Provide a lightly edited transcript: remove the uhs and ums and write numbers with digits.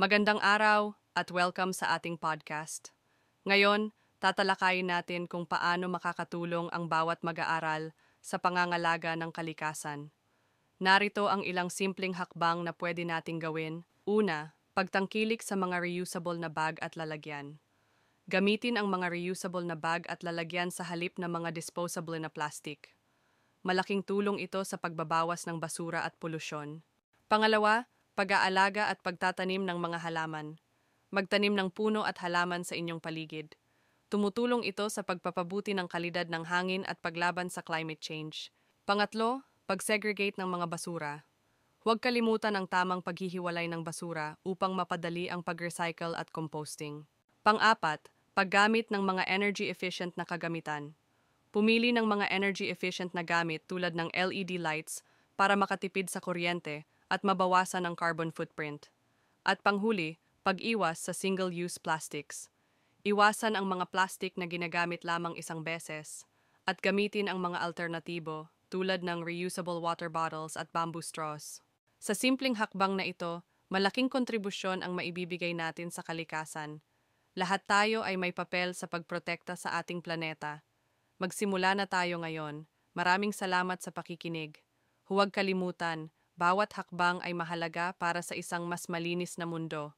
Magandang araw at welcome sa ating podcast. Ngayon, tatalakayin natin kung paano makakatulong ang bawat mag-aaral sa pangangalaga ng kalikasan. Narito ang ilang simpleng hakbang na pwede nating gawin. Una, pagtangkilik sa mga reusable na bag at lalagyan. Gamitin ang mga reusable na bag at lalagyan sa halip ng mga disposable na plastic. Malaking tulong ito sa pagbabawas ng basura at polusyon. Pangalawa, pag-aalaga at pagtatanim ng mga halaman. Magtanim ng puno at halaman sa inyong paligid. Tumutulong ito sa pagpapabuti ng kalidad ng hangin at paglaban sa climate change. Pangatlo, pag-segregate ng mga basura. Huwag kalimutan ang tamang paghihiwalay ng basura upang mapadali ang pag-recycle at composting. Pang-apat, paggamit ng mga energy-efficient na kagamitan. Pumili ng mga energy-efficient na gamit tulad ng LED lights para makatipid sa kuryente at mabawasan ang carbon footprint. At panghuli, pag-iwas sa single-use plastics. Iwasan ang mga plastic na ginagamit lamang isang beses at gamitin ang mga alternatibo tulad ng reusable water bottles at bamboo straws. Sa simpleng hakbang na ito, malaking kontribusyon ang maibibigay natin sa kalikasan. Lahat tayo ay may papel sa pagprotekta sa ating planeta. Magsimula na tayo ngayon. Maraming salamat sa pakikinig. Huwag kalimutan, bawat hakbang ay mahalaga para sa isang mas malinis na mundo.